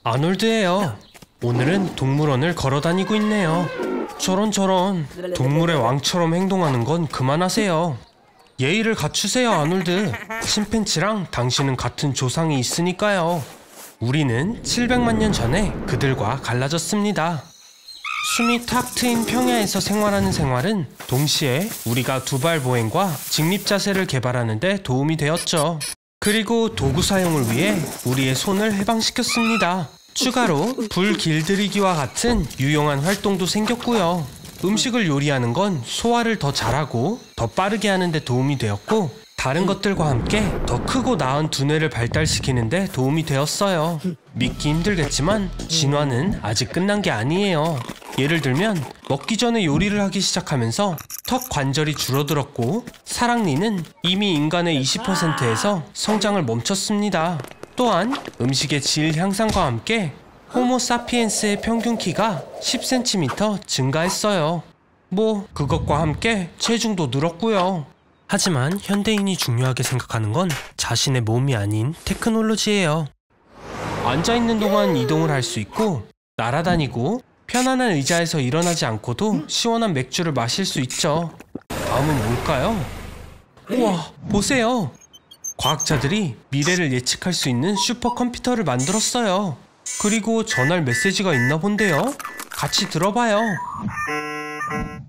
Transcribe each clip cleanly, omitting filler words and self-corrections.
아놀드예요. 오늘은 동물원을 걸어다니고 있네요. 저런 동물의 왕처럼 행동하는 건 그만하세요. 예의를 갖추세요, 아놀드. 침팬지랑 당신은 같은 조상이 있으니까요. 우리는 700만 년 전에 그들과 갈라졌습니다. 숨이 탁 트인 평야에서 생활하는 생활은 동시에 우리가 두발 보행과 직립 자세를 개발하는 데 도움이 되었죠. 그리고 도구 사용을 위해 우리의 손을 해방시켰습니다. 추가로 불 길들이기와 같은 유용한 활동도 생겼고요. 음식을 요리하는 건 소화를 더 잘하고 더 빠르게 하는 데 도움이 되었고, 다른 것들과 함께 더 크고 나은 두뇌를 발달시키는 데 도움이 되었어요. 믿기 힘들겠지만 진화는 아직 끝난 게 아니에요. 예를 들면 먹기 전에 요리를 하기 시작하면서 턱 관절이 줄어들었고, 사랑니는 이미 인간의 20%에서 성장을 멈췄습니다. 또한 음식의 질 향상과 함께 호모 사피엔스의 평균 키가 10cm 증가했어요. 그것과 함께 체중도 늘었고요. 하지만 현대인이 중요하게 생각하는 건 자신의 몸이 아닌 테크놀로지예요. 앉아있는 동안 이동을 할 수 있고, 날아다니고, 편안한 의자에서 일어나지 않고도 시원한 맥주를 마실 수 있죠. 다음은 뭘까요? 우와, 보세요. 과학자들이 미래를 예측할 수 있는 슈퍼컴퓨터를 만들었어요. 그리고 전할 메시지가 있나 본데요. 같이 들어봐요.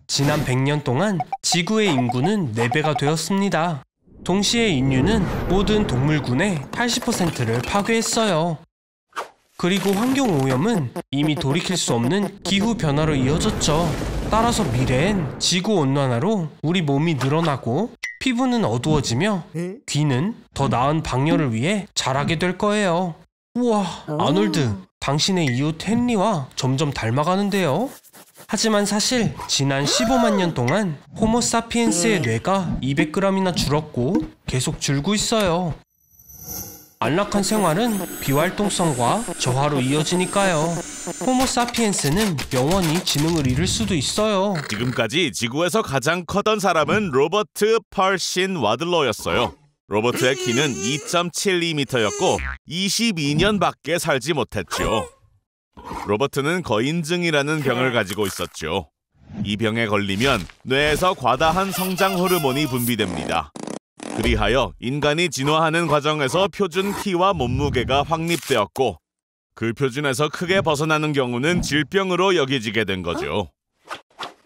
지난 100년 동안 지구의 인구는 4배가 되었습니다. 동시에 인류는 모든 동물군의 80%를 파괴했어요. 그리고 환경오염은 이미 돌이킬 수 없는 기후변화로 이어졌죠. 따라서 미래엔 지구온난화로 우리 몸이 늘어나고, 피부는 어두워지며, 귀는 더 나은 방열을 위해 자라게 될 거예요. 우와, 아놀드, 당신의 이웃 헨리와 점점 닮아가는데요. 하지만 사실 지난 15만 년 동안 호모 사피엔스의 뇌가 200g이나 줄었고 계속 줄고 있어요. 안락한 생활은 비활동성과 저하로 이어지니까요. 호모 사피엔스는 영원히 지능을 잃을 수도 있어요. 지금까지 지구에서 가장 커던 사람은 로버트 펄신 와들러였어요. 로버트의 키는 2.72m였고 22년밖에 살지 못했죠. 로버트는 거인증이라는 병을 가지고 있었죠. 이 병에 걸리면 뇌에서 과다한 성장 호르몬이 분비됩니다. 그리하여 인간이 진화하는 과정에서 표준 키와 몸무게가 확립되었고, 그 표준에서 크게 벗어나는 경우는 질병으로 여겨지게 된 거죠.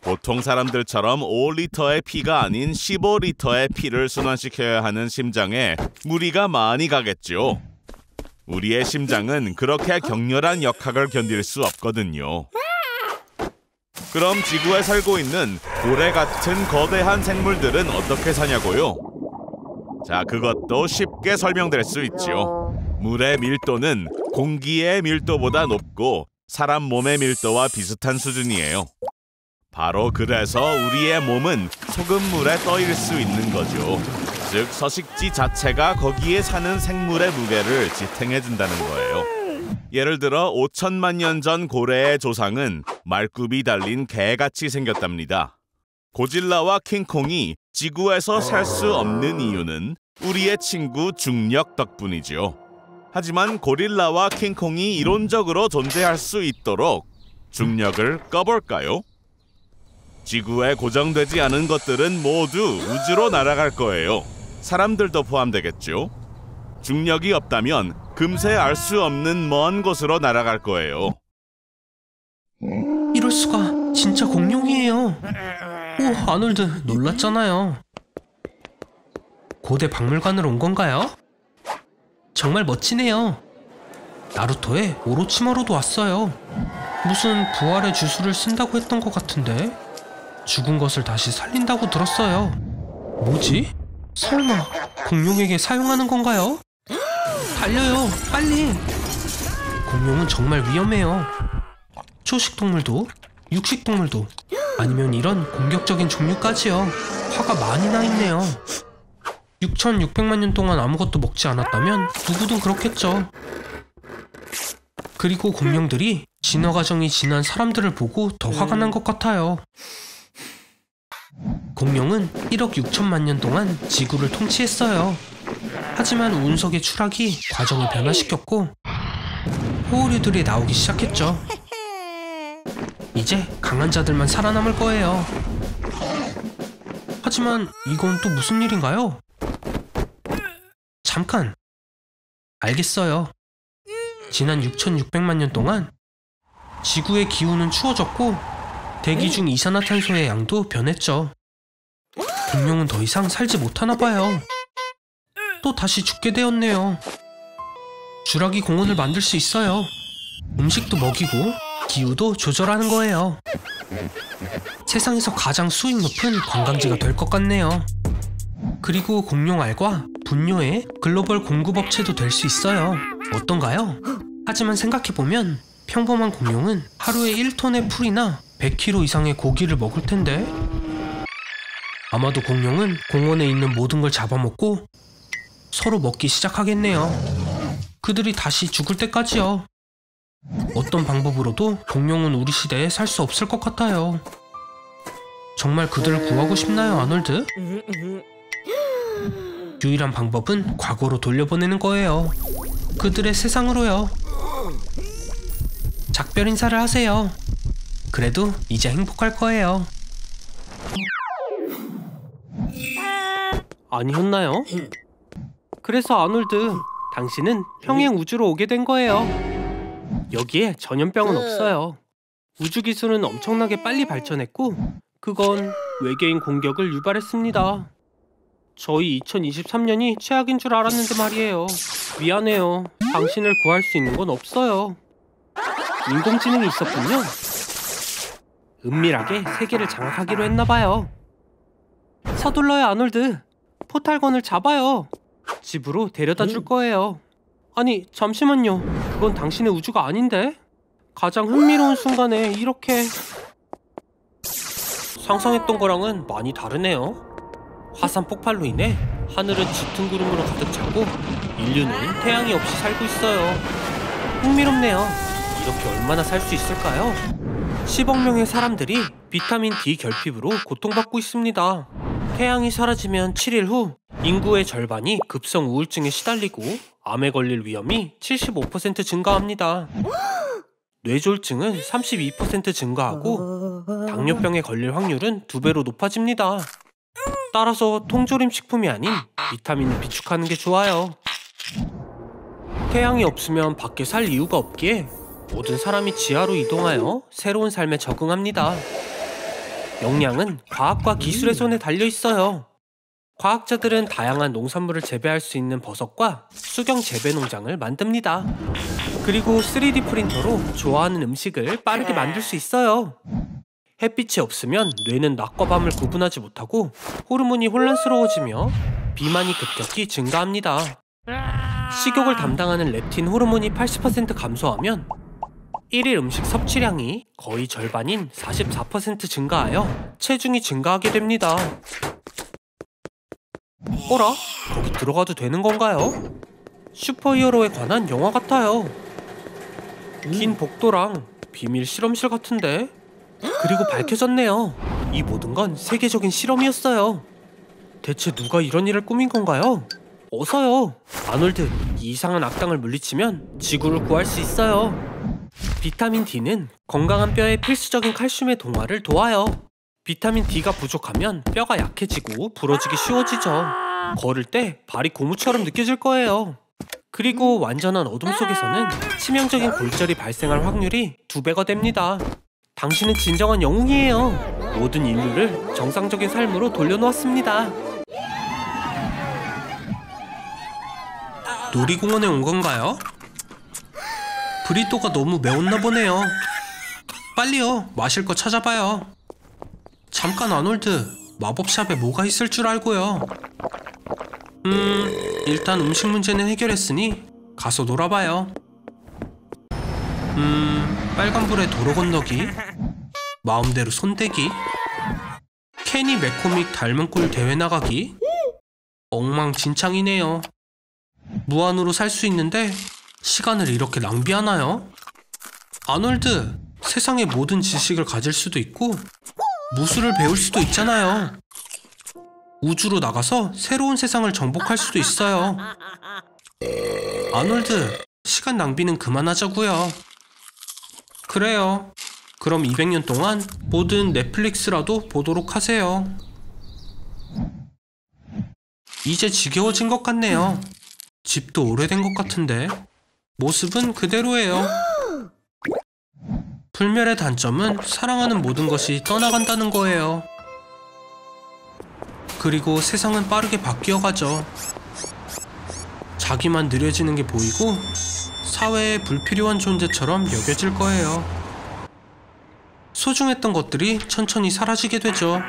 보통 사람들처럼 5리터의 피가 아닌 15리터의 피를 순환시켜야 하는 심장에 무리가 많이 가겠죠. 우리의 심장은 그렇게 격렬한 역학을 견딜 수 없거든요. 그럼 지구에 살고 있는 고래 같은 거대한 생물들은 어떻게 사냐고요? 자, 그것도 쉽게 설명될 수 있죠. 물의 밀도는 공기의 밀도보다 높고 사람 몸의 밀도와 비슷한 수준이에요. 바로 그래서 우리의 몸은 소금물에 떠일 수 있는 거죠. 즉, 서식지 자체가 거기에 사는 생물의 무게를 지탱해준다는 거예요. 예를 들어 5천만 년 전 고래의 조상은 말굽이 달린 개같이 생겼답니다. 고질라와 킹콩이 지구에서 살 수 없는 이유는 우리의 친구 중력 덕분이죠. 하지만 고릴라와 킹콩이 이론적으로 존재할 수 있도록 중력을 꺼볼까요? 지구에 고정되지 않은 것들은 모두 우주로 날아갈 거예요. 사람들도 포함되겠죠. 중력이 없다면 금세 알 수 없는 먼 곳으로 날아갈 거예요. 이럴 수가, 진짜 공룡이에요. 오, 아놀드, 놀랐잖아요. 고대 박물관으로 온 건가요? 정말 멋지네요. 나루토의 오로치마루도 왔어요. 무슨 부활의 주술을 쓴다고 했던 것 같은데, 죽은 것을 다시 살린다고 들었어요. 뭐지? 설마 공룡에게 사용하는 건가요? 달려요, 빨리! 공룡은 정말 위험해요. 초식동물도, 육식동물도, 아니면 이런 공격적인 종류까지요. 화가 많이 나 있네요. 6,600만 년 동안 아무것도 먹지 않았다면 누구든 그렇겠죠. 그리고 공룡들이 진화 과정이 지난 사람들을 보고 더 화가 난 것 같아요. 공룡은 1억 6천만 년 동안 지구를 통치했어요. 하지만 운석의 추락이 과정을 변화시켰고, 포유류들이 나오기 시작했죠. 이제 강한 자들만 살아남을 거예요. 하지만 이건 또 무슨 일인가요? 잠깐! 알겠어요. 지난 6,600만 년 동안 지구의 기후는 추워졌고 대기 중 이산화탄소의 양도 변했죠. 공룡은 더 이상 살지 못하나 봐요. 또 다시 죽게 되었네요. 주라기 공원을 만들 수 있어요. 음식도 먹이고 기후도 조절하는 거예요. 세상에서 가장 수익 높은 관광지가 될 것 같네요. 그리고 공룡알과 분뇨의 글로벌 공급업체도 될 수 있어요. 어떤가요? 하지만 생각해보면 평범한 공룡은 하루에 1톤의 풀이나 100kg 이상의 고기를 먹을 텐데 아마도 공룡은 공원에 있는 모든 걸 잡아먹고 서로 먹기 시작하겠네요. 그들이 다시 죽을 때까지요. 어떤 방법으로도 공룡은 우리 시대에 살 수 없을 것 같아요. 정말 그들을 구하고 싶나요, 아놀드? 유일한 방법은 과거로 돌려보내는 거예요. 그들의 세상으로요. 작별 인사를 하세요. 그래도 이제 행복할 거예요. 아니었나요? 그래서 아놀드, 당신은 평행 우주로 오게 된 거예요. 여기에 전염병은 없어요. 우주 기술은 엄청나게 빨리 발전했고 그건 외계인 공격을 유발했습니다. 저희 2023년이 최악인 줄 알았는데 말이에요. 미안해요. 당신을 구할 수 있는 건 없어요. 인공지능이 있었군요. 은밀하게 세계를 장악하기로 했나봐요. 서둘러요, 아놀드. 포탈건을 잡아요. 집으로 데려다 줄 거예요. 아니, 잠시만요. 그건 당신의 우주가 아닌데? 가장 흥미로운 순간에 이렇게... 상상했던 거랑은 많이 다르네요. 화산 폭발로 인해 하늘은 짙은 구름으로 가득 차고 인류는 태양이 없이 살고 있어요. 흥미롭네요. 이렇게 얼마나 살 수 있을까요? 10억 명의 사람들이 비타민 D 결핍으로 고통받고 있습니다. 태양이 사라지면 7일 후 인구의 절반이 급성 우울증에 시달리고 암에 걸릴 위험이 75% 증가합니다. 뇌졸중은 32% 증가하고 당뇨병에 걸릴 확률은 2배로 높아집니다. 따라서 통조림 식품이 아닌 비타민을 비축하는 게 좋아요. 태양이 없으면 밖에 살 이유가 없기에 모든 사람이 지하로 이동하여 새로운 삶에 적응합니다. 역량은 과학과 기술의 손에 달려있어요. 과학자들은 다양한 농산물을 재배할 수 있는 버섯과 수경 재배 농장을 만듭니다. 그리고 3D 프린터로 좋아하는 음식을 빠르게 만들 수 있어요. 햇빛이 없으면 뇌는 낮과 밤을 구분하지 못하고 호르몬이 혼란스러워지며 비만이 급격히 증가합니다. 식욕을 담당하는 렙틴 호르몬이 80% 감소하면 1일 음식 섭취량이 거의 절반인 44% 증가하여 체중이 증가하게 됩니다. 어라? 거기 들어가도 되는 건가요? 슈퍼히어로에 관한 영화 같아요. 긴 복도랑 비밀 실험실 같은데? 그리고 밝혀졌네요. 이 모든 건 세계적인 실험이었어요. 대체 누가 이런 일을 꾸민 건가요? 어서요. 아놀드, 이 이상한 악당을 물리치면 지구를 구할 수 있어요. 비타민 D는 건강한 뼈에 필수적인 칼슘의 동화를 도와요. 비타민 D가 부족하면 뼈가 약해지고 부러지기 쉬워지죠. 걸을 때 발이 고무처럼 느껴질 거예요. 그리고 완전한 어둠 속에서는 치명적인 골절이 발생할 확률이 2배가 됩니다. 당신은 진정한 영웅이에요. 모든 인류를 정상적인 삶으로 돌려놓았습니다. 놀이공원에 온 건가요? 브리또가 너무 매웠나 보네요. 빨리요, 마실 거 찾아봐요. 잠깐 아놀드, 마법샵에 뭐가 있을 줄 알고요. 일단 음식 문제는 해결했으니 가서 놀아봐요. 빨간불에 도로 건너기, 마음대로 손대기, 케니 매코믹 닮은 꼴 대회 나가기. 엉망진창이네요. 무한으로 살 수 있는데 시간을 이렇게 낭비하나요? 아놀드, 세상의 모든 지식을 가질 수도 있고 무술을 배울 수도 있잖아요. 우주로 나가서 새로운 세상을 정복할 수도 있어요. 아놀드, 시간 낭비는 그만하자고요. 그래요. 그럼 200년 동안 뭐든 넷플릭스라도 보도록 하세요. 이제 지겨워진 것 같네요. 집도 오래된 것 같은데 모습은 그대로예요. 불멸의 단점은 사랑하는 모든 것이 떠나간다는 거예요. 그리고 세상은 빠르게 바뀌어가죠. 자기만 느려지는 게 보이고 사회에 불필요한 존재처럼 여겨질 거예요. 소중했던 것들이 천천히 사라지게 되죠.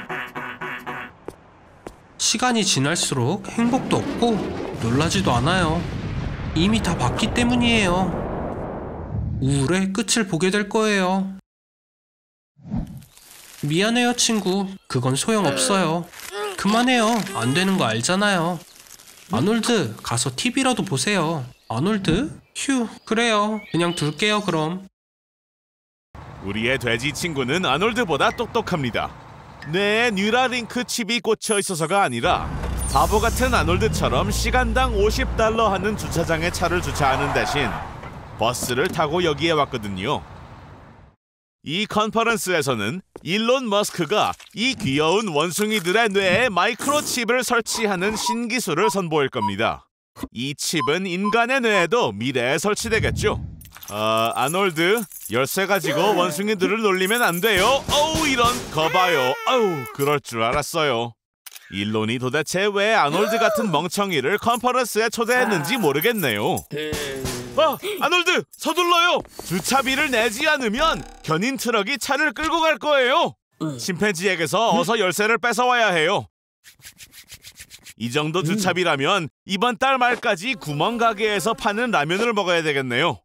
시간이 지날수록 행복도 없고 놀라지도 않아요. 이미 다 봤기 때문이에요. 우울의 끝을 보게 될 거예요. 미안해요, 친구. 그건 소용없어요. 그만해요. 안 되는 거 알잖아요. 아놀드, 가서 TV라도 보세요. 아놀드? 휴, 그래요. 그냥 둘게요, 그럼. 우리의 돼지 친구는 아놀드보다 똑똑합니다. 뇌에 뉴라링크 칩이 꽂혀 있어서가 아니라 바보 같은 아놀드처럼 시간당 $50 하는 주차장에 차를 주차하는 대신 버스를 타고 여기에 왔거든요. 이 컨퍼런스에서는 일론 머스크가 이 귀여운 원숭이들의 뇌에 마이크로칩을 설치하는 신기술을 선보일 겁니다. 이 칩은 인간의 뇌에도 미래에 설치되겠죠. 아놀드, 열쇠 가지고 원숭이들을 놀리면 안 돼요. 어우, 이런, 거봐요. 아우, 그럴 줄 알았어요. 일론이 도대체 왜 아놀드 같은 멍청이를 컨퍼런스에 초대했는지 모르겠네요. 아놀드, 서둘러요. 주차비를 내지 않으면 견인 트럭이 차를 끌고 갈 거예요. 침팬지에게서 어서 열쇠를 뺏어와야 해요. 이 정도 주차비라면 이번 달 말까지 구멍가게에서 파는 라면을 먹어야 되겠네요.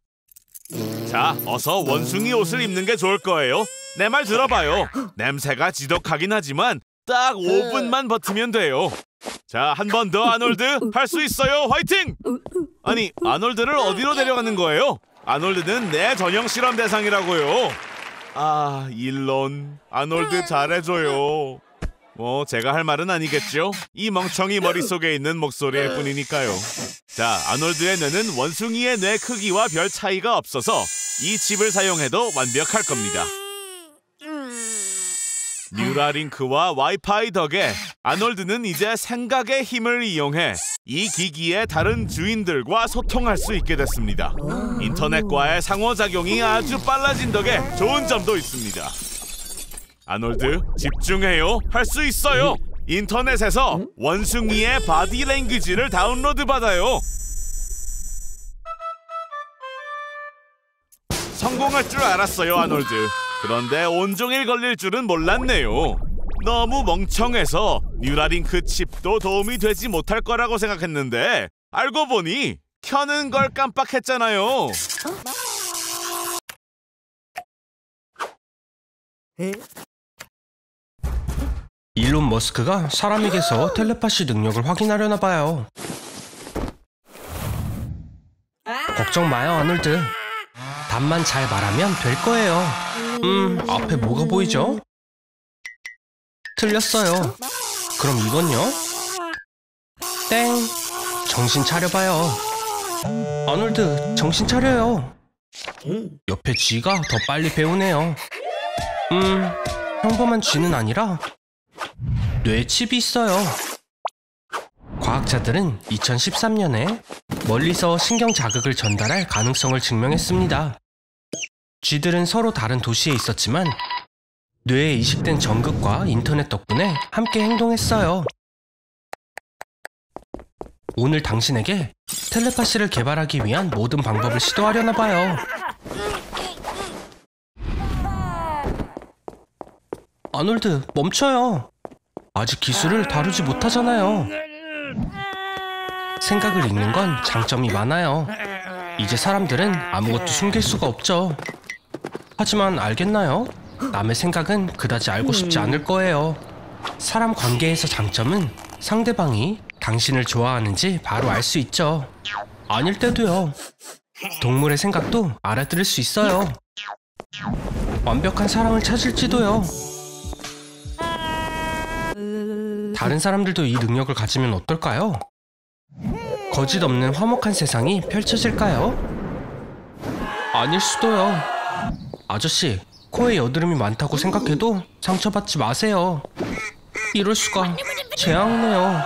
자, 어서 원숭이 옷을 입는 게 좋을 거예요. 내 말 들어봐요. 냄새가 지독하긴 하지만 딱 5분만 버티면 돼요. 자, 한 번 더 아놀드, 할 수 있어요. 화이팅! 아니, 아놀드를 어디로 데려가는 거예요? 아놀드는 내 전형 실험 대상이라고요. 일론, 아놀드 잘해줘요. 뭐 제가 할 말은 아니겠죠? 이 멍청이 머릿속에 있는 목소리일 뿐이니까요. 자, 아놀드의 뇌는 원숭이의 뇌 크기와 별 차이가 없어서 이 칩을 사용해도 완벽할 겁니다. 뉴라링크와 와이파이 덕에 아놀드는 이제 생각의 힘을 이용해 이 기기의 다른 주인들과 소통할 수 있게 됐습니다. 인터넷과의 상호작용이 아주 빨라진 덕에 좋은 점도 있습니다. 아놀드, 집중해요. 할 수 있어요. 인터넷에서 원숭이의 바디 랭귀지를 다운로드 받아요. 성공할 줄 알았어요, 아놀드. 그런데 온종일 걸릴 줄은 몰랐네요. 너무 멍청해서 뉴라링크 칩도 도움이 되지 못할 거라고 생각했는데 알고 보니 켜는 걸 깜빡했잖아요. 일론 머스크가 사람에게서 텔레파시 능력을 확인하려나 봐요. 걱정 마요, 아놀드. 답만 잘 말하면 될 거예요. 앞에 뭐가 보이죠? 틀렸어요. 그럼 이건요? 땡! 정신 차려봐요. 아놀드, 정신 차려요. 옆에 쥐가 더 빨리 배우네요. 평범한 쥐는 아니라 뇌에 칩이 있어요. 과학자들은 2013년에 멀리서 신경 자극을 전달할 가능성을 증명했습니다. 쥐들은 서로 다른 도시에 있었지만 뇌에 이식된 전극과 인터넷 덕분에 함께 행동했어요. 오늘 당신에게 텔레파시를 개발하기 위한 모든 방법을 시도하려나 봐요. 아놀드, 멈춰요. 아직 기술을 다루지 못하잖아요. 생각을 읽는 건 장점이 많아요. 이제 사람들은 아무것도 숨길 수가 없죠. 하지만 알겠나요? 남의 생각은 그다지 알고 싶지 않을 거예요. 사람 관계에서 장점은 상대방이 당신을 좋아하는지 바로 알 수 있죠. 아닐 때도요. 동물의 생각도 알아들을 수 있어요. 완벽한 사랑을 찾을지도요. 다른 사람들도 이 능력을 가지면 어떨까요? 거짓 없는 화목한 세상이 펼쳐질까요? 아닐 수도요. 아저씨, 코에 여드름이 많다고 생각해도 상처받지 마세요. 이럴 수가. 재앙네요.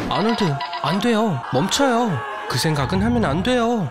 아놀드, 안 돼요. 멈춰요. 그 생각은 하면 안 돼요.